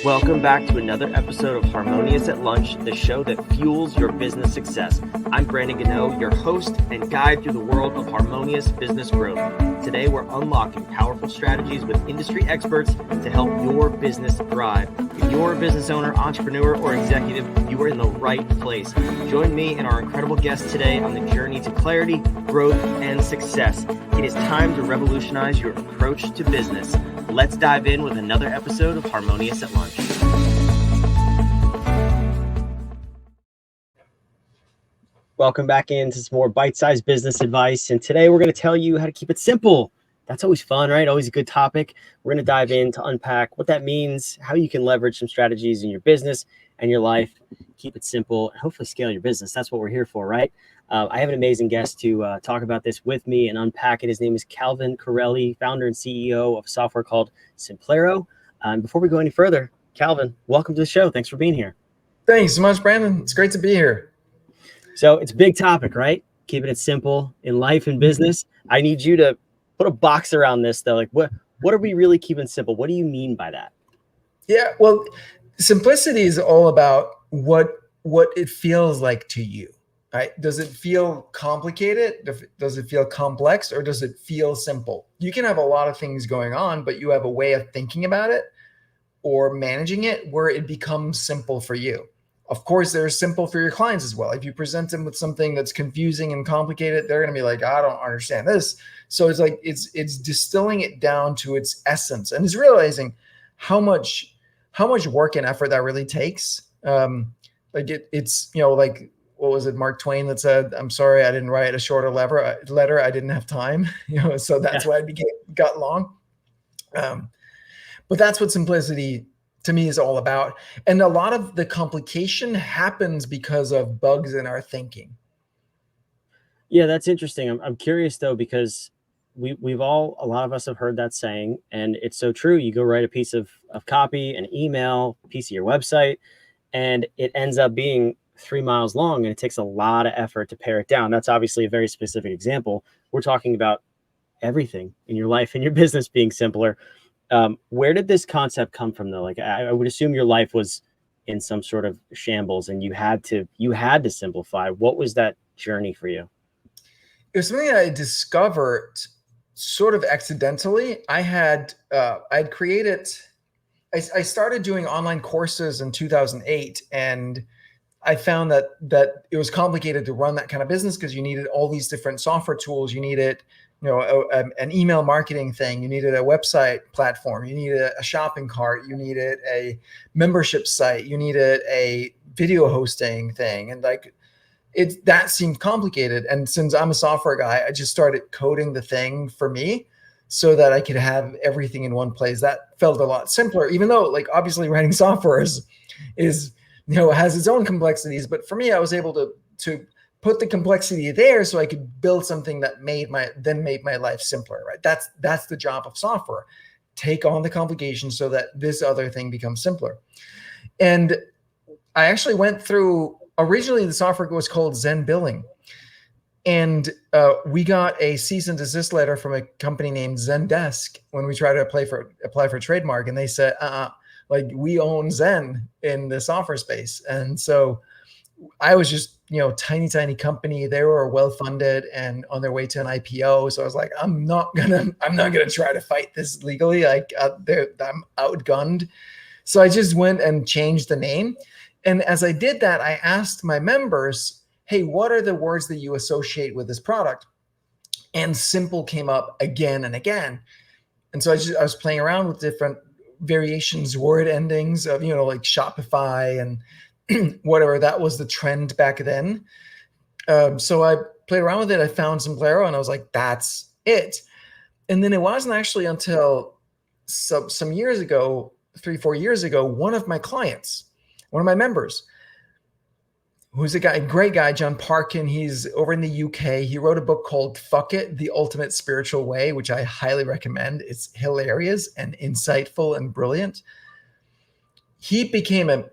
Welcome back to another episode of Harmonious at Lunch, the show that fuels your business success. I'm Brandon Gano, your host and guide through the world of harmonious business growth. Today, we're unlocking powerful strategies with industry experts to help your business thrive. If you're a business owner, entrepreneur, or executive, you are in the right place. Join me and our incredible guests today on the journey to clarity, growth, and success. It is time to revolutionize your approach to business. Let's dive in with another episode of Harmonious at Lunch. Welcome back into some more bite-sized business advice. And today we're going to tell you how to keep it simple. That's always fun, right? Always a good topic. We're going to dive in to unpack what that means, how you can leverage some strategies in your business and your life. Keep it simple and hopefully scale your business. That's what we're here for, right? I have an amazing guest to talk about this with me and unpack it. His name is Calvin Correli, founder and CEO of software called Simplero. Before we go any further, Calvin, welcome to the show. Thanks for being here. Thanks so much, Brandon. It's great to be here. So it's a big topic, right? Keeping it simple in life and business. I need you to put a box around this, though. Like, what are we really keeping simple? What do you mean by that? Yeah, well, simplicity is all about what it feels like to you, right? Does it feel complicated? Does it feel complex, or does it feel simple? You can have a lot of things going on, but you have a way of thinking about it or managing it where it becomes simple for you. Of course, they're simple for your clients as well. If you present them with something that's confusing and complicated, they're going to be like, I don't understand this. So it's like, it's distilling it down to its essence, and it's realizing how much work and effort that really takes. It's, like, what was it? Mark Twain that said, I'm sorry, I didn't write a shorter letter. I didn't have time, so that's why it got long. But that's what simplicity to me is all about. And a lot of the complication happens because of bugs in our thinking. Yeah, that's interesting. I'm curious though, because a lot of us have heard that saying, and it's so true. You go write a piece of copy, an email, a piece of your website, and it ends up being 3 miles long, and it takes a lot of effort to pare it down. That's obviously a very specific example. We're talking about everything in your life and your business being simpler. Where did this concept come from though? Like, I would assume your life was in some sort of shambles and you had to simplify. What was that journey for you? It was something I discovered sort of accidentally. I'd created, I started doing online courses in 2008, and I found that it was complicated to run that kind of business because you needed all these different software tools. You needed, an email marketing thing. You needed a website platform. You needed a shopping cart. You needed a membership site. You needed a video hosting thing. And that seemed complicated. And since I'm a software guy, I just started coding the thing for me so that I could have everything in one place. That felt a lot simpler, even though obviously writing software is has its own complexities. But for me, I was able to put the complexity there so I could build something that made my life simpler, right? That's the job of software. Take on the complications so that this other thing becomes simpler. And I actually went through, originally the software was called Zen Billing. And we got a cease and desist letter from a company named Zendesk when we tried to apply for a trademark. And they said, we own Zen in the software space. And so I was just, tiny company. They were well-funded and on their way to an IPO. So I was like, I'm not gonna try to fight this legally. I'm outgunned. So I just went and changed the name. And as I did that, I asked my members, hey, what are the words that you associate with this product? And simple came up again and again. And so I was playing around with different variations, word endings of, like Shopify and whatever. That was the trend back then. So I played around with it. I found Simplero and I was like, that's it. And then it wasn't actually until some years ago, 3-4 years ago, one of my members, who's a great guy, John Parkin. He's over in the UK. He wrote a book called Fuck It, The Ultimate Spiritual Way, which I highly recommend. It's hilarious and insightful and brilliant. He became a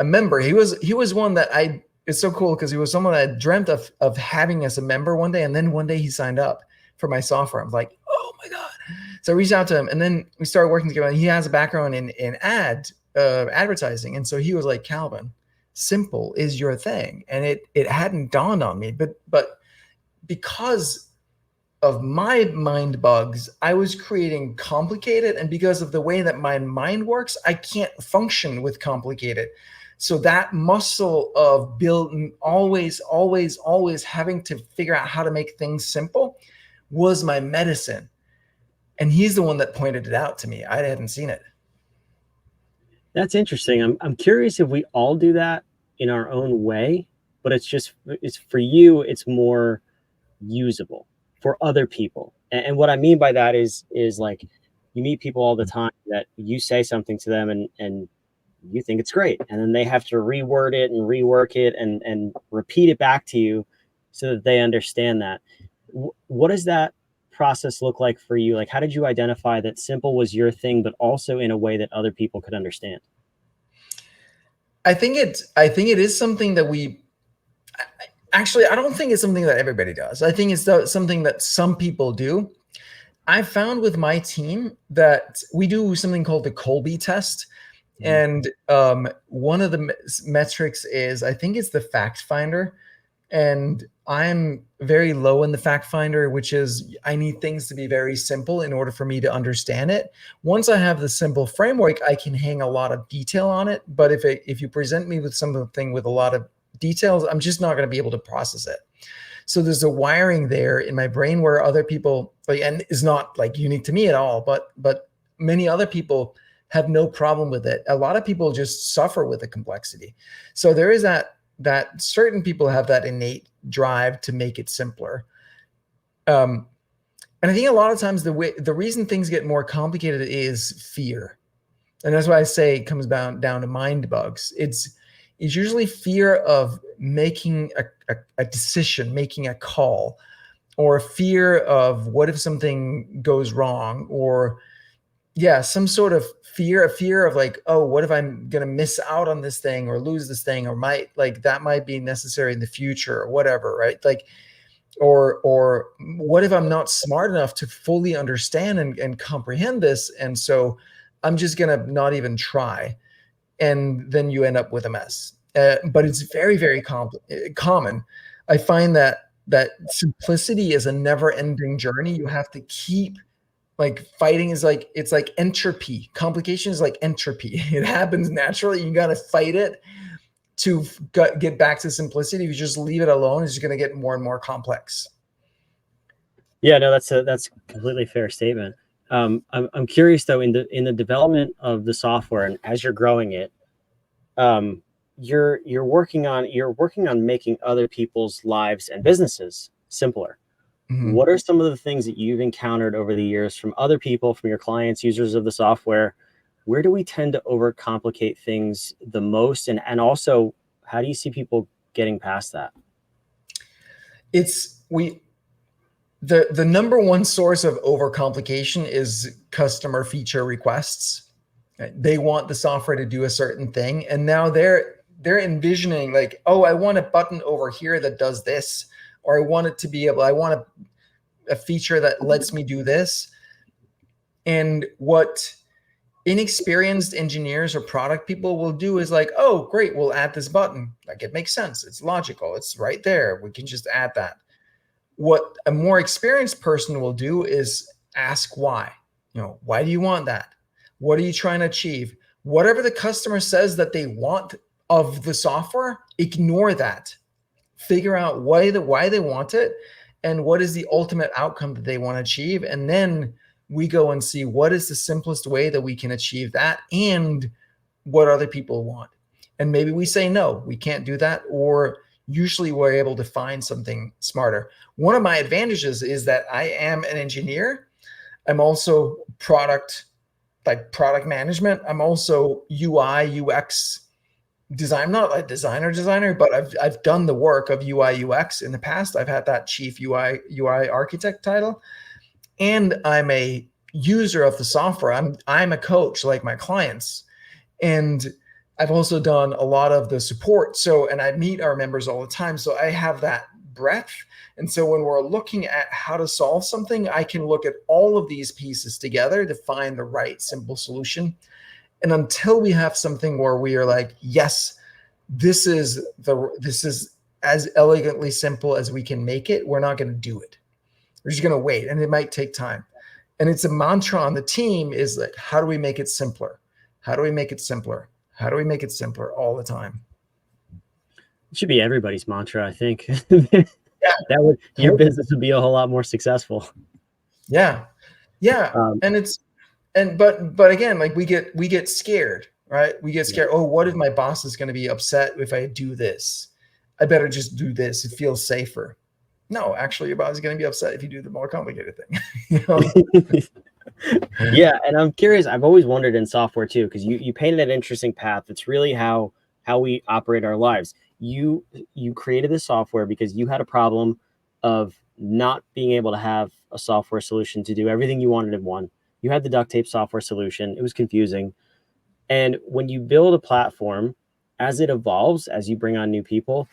member. He was one that it's so cool because he was someone I dreamt of having as a member one day. And then one day he signed up for my software. I was like, oh my God. So I reached out to him and then we started working together. And he has a background in ad advertising. And so he was like, Calvin, simple is your thing. And it hadn't dawned on me, but because of my mind bugs, I was creating complicated. And because of the way that my mind works, I can't function with complicated. So that muscle of building, always having to figure out how to make things simple was my medicine. And he's the one that pointed it out to me. I hadn't seen it. That's interesting. I'm curious if we all do that in our own way, but it's for you, it's more usable for other people. And what I mean by that is like you meet people all the time that you say something to them and you think it's great. And then they have to reword it and rework it and repeat it back to you so that they understand that. What does that process look like for you? Like, how did you identify that simple was your thing, but also in a way that other people could understand? I think it is something that we actually, I don't think it's something that everybody does. I think it's something that some people do. I found with my team that we do something called the Colby test. Mhm. And one of the metrics is, I think it's the fact finder. And I'm very low in the fact finder, which is I need things to be very simple in order for me to understand it. Once I have the simple framework, I can hang a lot of detail on it. But if you present me with something with a lot of details, I'm just not going to be able to process it. So there's a wiring there in my brain where other people like, and is not like unique to me at all, but many other people have no problem with it. A lot of people just suffer with the complexity. So there is that certain people have that innate drive to make it simpler. Um, and I think a lot of times the reason things get more complicated is fear. And that's why I say it comes down to mind bugs. It's usually fear of making a decision, making a call, or fear of what if something goes wrong, or yeah, some sort of fear, a fear of like, oh, what if I'm gonna miss out on this thing or lose this thing, or might like that might be necessary in the future or whatever, right? Like, or what if I'm not smart enough to fully understand and comprehend this, and so I'm just gonna not even try, and then you end up with a mess. But it's very common. I find that simplicity is a never-ending journey. You have to keep like fighting is like it's like entropy. Complication is like entropy. It happens naturally. You got to fight it to get back to simplicity. If you just leave it alone, it's just going to get more and more complex. Yeah, no, that's a completely fair statement. I'm curious though, in the development of the software and as you're growing it, um, you're working on making other people's lives and businesses simpler. Mhm. What are some of the things that you've encountered over the years from other people, from your clients, users of the software? Where do we tend to overcomplicate things the most, and also how do you see people getting past that? It's we the number one source of overcomplication is customer feature requests. They want the software to do a certain thing, and now they're envisioning like, oh, I want a button over here that does this, or I want it to be able, I want a feature that lets me do this. And what inexperienced engineers or product people will do is like, oh, great, we'll add this button. Like it makes sense. It's logical. It's right there. We can just add that. What a more experienced person will do is ask why. Why do you want that? What are you trying to achieve? Whatever the customer says that they want of the software, ignore that. Figure out why they want it and what is the ultimate outcome that they want to achieve. And then we go and see what is the simplest way that we can achieve that and what other people want. And maybe we say, no, we can't do that. Or usually we're able to find something smarter. One of my advantages is that I am an engineer. I'm also product management. I'm also UI, UX design. I'm not a designer, but I've done the work of UI, UX in the past. I've had that chief UI architect title, and I'm a user of the software. I'm a coach like my clients, and I've also done a lot of the support. So, and I meet our members all the time. So I have that breadth. And so when we're looking at how to solve something, I can look at all of these pieces together to find the right simple solution. And until we have something where we are like, yes, this is as elegantly simple as we can make it, we're not going to do it. We're just going to wait, and it might take time. And it's a mantra on the team is like, how do we make it simpler? How do we make it simpler? How do we make it simpler all the time? It should be everybody's mantra, I think. Yeah, Your totally. business would be a whole lot more successful. Yeah, yeah. Um, But again, like we get scared, right? We get yeah. scared. Oh, what if my boss is going to be upset if I do this? I better just do this. It feels safer. No, actually, your boss is going to be upset if you do the more complicated thing. Yeah, and I'm curious. I've always wondered in software too, because you painted an interesting path. It's really how we operate our lives. You created the software because you had a problem of not being able to have a software solution to do everything you wanted in one. You had the duct tape software solution. It was confusing. And when you build a platform, as it evolves, as you bring on new people,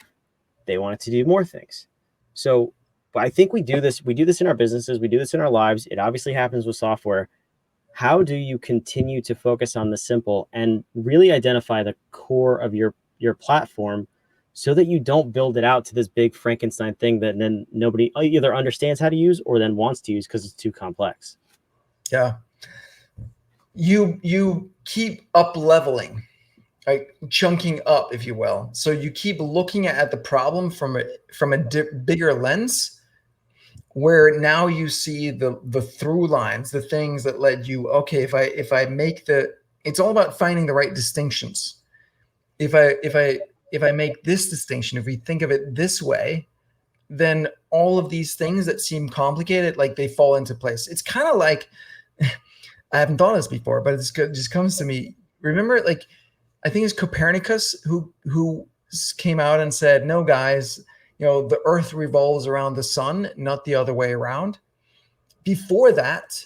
they want it to do more things. So I think we do this in our businesses, we do this in our lives. It obviously happens with software. How do you continue to focus on the simple and really identify the core of your platform so that you don't build it out to this big Frankenstein thing that then nobody either understands how to use or then wants to use because it's too complex? Yeah. You keep up leveling, like chunking up, if you will. So you keep looking at the problem from a bigger lens, where now you see the through lines, the things that led you. Okay, if I make it's all about finding the right distinctions. If I make this distinction, if we think of it this way, then all of these things that seem complicated, like they fall into place. It's kind of like I haven't thought of this before, but it just comes to me. Remember, like I think it's Copernicus who came out and said, "No, guys, the Earth revolves around the sun, not the other way around." Before that,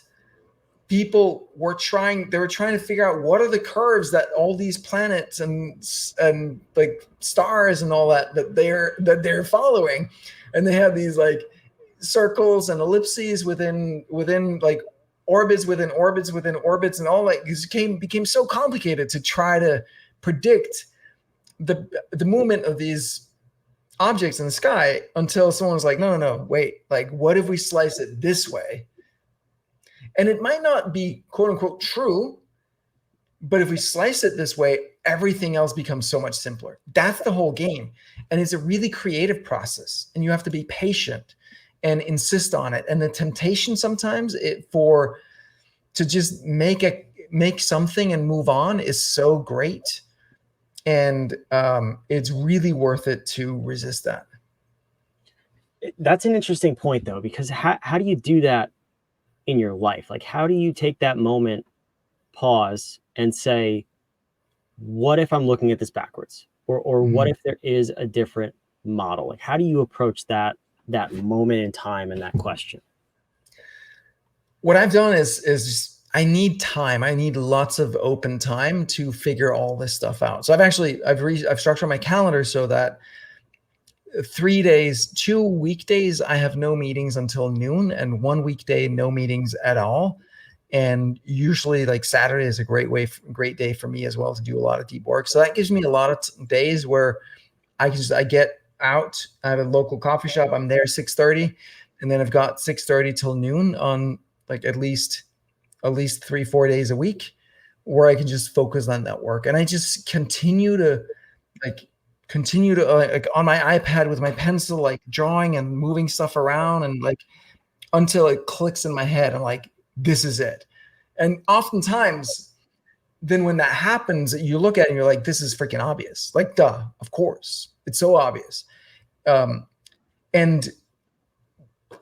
people were trying. They were trying to figure out what are the curves that all these planets and like stars and all that they're following, and they have these like circles and ellipses within like orbits within orbits within orbits, and all like it became so complicated to try to predict the movement of these objects in the sky, until someone was like, no, wait, like what if we slice it this way? And it might not be quote unquote true, but if we slice it this way, everything else becomes so much simpler. That's the whole game. And it's a really creative process, and you have to be patient and insist on it. And the temptation sometimes to just make something and move on is so great. And it's really worth it to resist that. That's an interesting point though, because how do you do that in your life? Like, how do you take that moment, pause, and say, what if I'm looking at this backwards? Or what Mhm. if there is a different model? Like, how do you approach that moment in time and that question? What I've done is I need time. I need lots of open time to figure all this stuff out. So I've structured my calendar so that 3 days, 2 weekdays, I have no meetings until noon, and one weekday, no meetings at all. And usually, like Saturday is a great day for me as well to do a lot of deep work. So that gives me a lot of days where I get out. I have a local coffee shop. I'm there 6:30, and then I've got 6:30 till noon on like at least 3-4 days a week, where I can just focus on that work. And I just like continue to like on my iPad with my pencil, like drawing and moving stuff around, and like until it clicks in my head. I'm like, this is it. And oftentimes, then when that happens, you look at it and you're like, this is freaking obvious. Like, duh, of course. It's so obvious. Um, and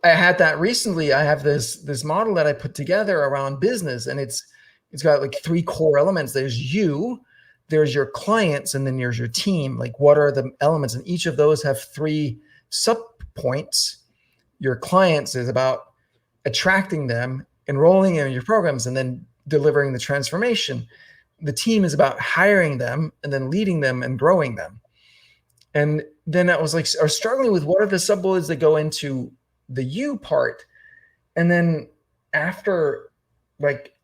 I had that recently. I have this model that I put together around business, and it's got like three core elements. There's you, there's your clients, and then there's your team. Like, what are the elements? And each of those have three sub points. Your clients is about attracting them, enrolling in your programs, and then delivering the transformation. The team is about hiring them and then leading them and growing them. And then I was struggling with what are the sub bullets that go into the you part. And then after like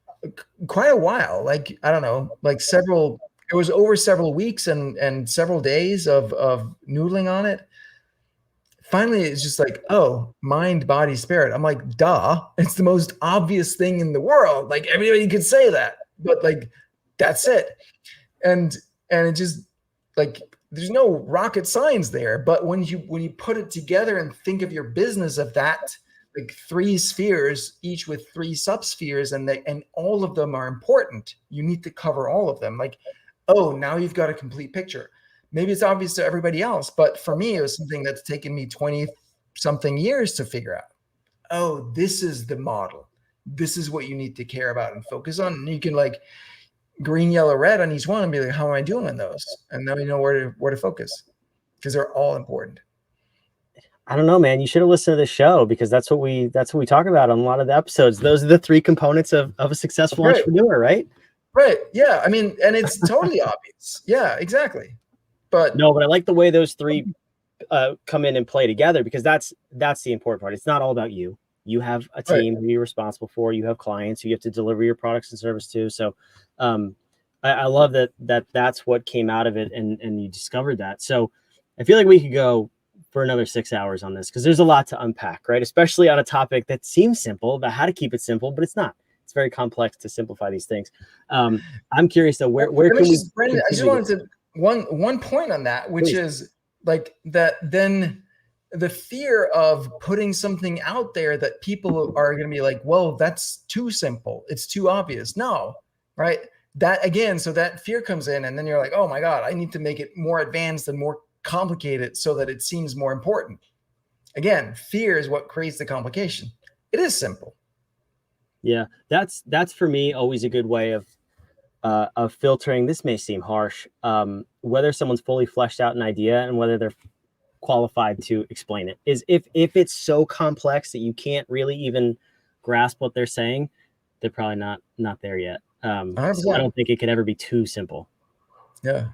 quite a while, like, I don't know, like it was over several weeks and several days of noodling on it. Finally, it's just like, oh, mind, body, spirit. I'm like, duh, it's the most obvious thing in the world. Like everybody could say that, but like, that's it. And it just like, there's no rocket science there. But when you put it together and think of your business of that, like 3 spheres, each with 3 subspheres, and all of them are important. You need to cover all of them. Like, oh, now you've got a complete picture. Maybe it's obvious to everybody else, but for me, it was something that's taken me 20 something years to figure out. Oh, this is the model. This is what you need to care about and focus on. And you can like green, yellow, red on each one and be like, how am I doing in those? And then we know where to focus, because they're all important. I don't know, man. You should have listened to the show, because that's what we talk about on a lot of the episodes. Those are the 3 components of a successful entrepreneur, right? Right. Yeah. I mean, and it's totally obvious. Yeah, exactly. But no, but I like the way those 3 come in and play together, because that's the important part. It's not all about you. You have a team who you're responsible for. You have clients who you have to deliver your products and service to. So I love that's what came out of it, and you discovered that. So I feel like we could go for another 6 hours on this, because there's a lot to unpack, right? Especially on a topic that seems simple, about how to keep it simple, but it's not. It's very complex to simplify these things. I'm curious though, where can we? Brandon, I just wanted to one point on that, which is like that. Then the fear of putting something out there that people are going to be like, well, that's too simple. It's too obvious. No, right? That again, so that fear comes in, and then you're like, oh my God, I need to make it more advanced and more complicated so that it seems more important. Again, fear is what creates the complication. It is simple. Yeah, that's for me always a good way of filtering. This may seem harsh, whether someone's fully fleshed out an idea and whether they're qualified to explain it. Is if it's so complex that you can't really even grasp what they're saying, they're probably not there yet. So I don't think it could ever be too simple. Yeah.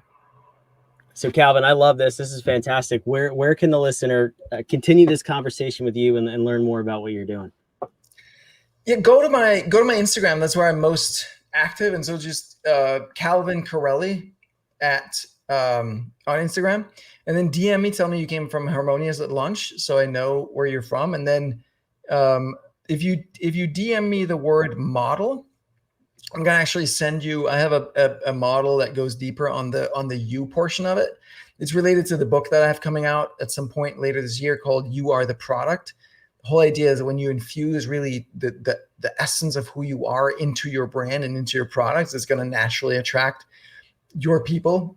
So Calvin, I love this. This is fantastic. Where can the listener continue this conversation with you and learn more about what you're doing? Yeah, go to my Instagram. That's where I'm most active. And so just Calvin Correli on Instagram, and then DM me, tell me you came from Harmonious at lunch, so I know where you're from. And then if you DM me the word model, I'm gonna actually send you. I have a model that goes deeper on the you portion of it. It's related to the book that I have coming out at some point later this year called "You Are the Product." The whole idea is that when you infuse really the essence of who you are into your brand and into your products, it's going to naturally attract your people,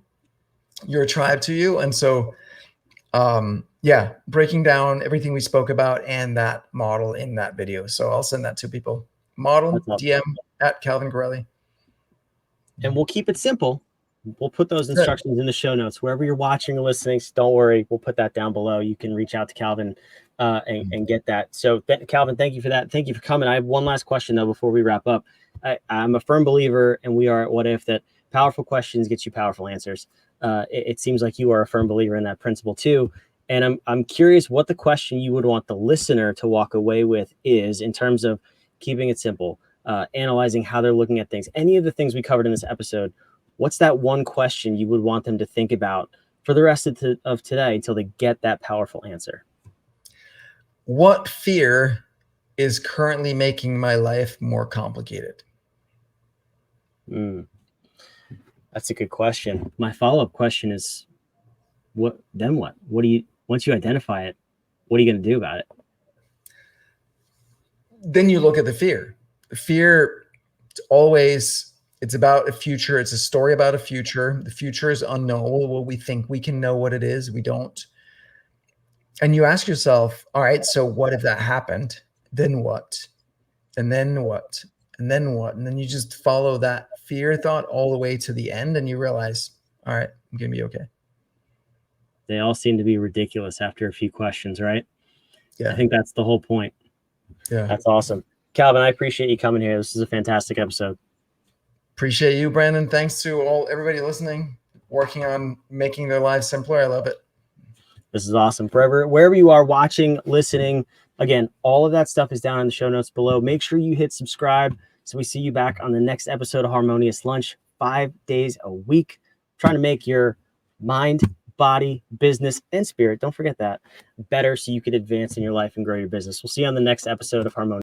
your tribe to you. And so, yeah, breaking down everything we spoke about and that model in that video. So I'll send that to people. Model DM at Calvin Correli. And we'll keep it simple. We'll put those instructions in the show notes. Wherever you're watching or listening, don't worry. We'll put that down below. You can reach out to Calvin and get that. So Calvin, thank you for that. Thank you for coming. I have one last question though, before we wrap up. I'm a firm believer, and we are at What If, that powerful questions get you powerful answers. It seems like you are a firm believer in that principle too. And I'm curious what the question you would want the listener to walk away with is, in terms of keeping it simple, analyzing how they're looking at things, any of the things we covered in this episode. What's that one question you would want them to think about for the rest of today until they get that powerful answer? What fear is currently making my life more complicated? That's a good question. My follow-up question is, what then? What do you, once you identify it, what are you going to do about it? Then you look at the fear. The fear, it's about a future. It's a story about a future. The future is unknowable. We think we can know what it is. We don't. And you ask yourself, all right, so what if that happened? Then what? And then what? And then what? And then you just follow that fear thought all the way to the end, and you realize, all right, I'm going to be okay. They all seem to be ridiculous after a few questions, right? Yeah. I think that's the whole point. Yeah. That's awesome. Calvin, I appreciate you coming here. This is a fantastic episode. Appreciate you, Brandon. Thanks to everybody listening, working on making their lives simpler. I love it. This is awesome. Wherever you are watching, listening, again, all of that stuff is down in the show notes below. Make sure you hit subscribe So we see you back on the next episode of Harmonious Lunch, 5 days a week, trying to make your mind, body, business, and spirit, don't forget that, better so you can advance in your life and grow your business. We'll see you on the next episode of Harmonious.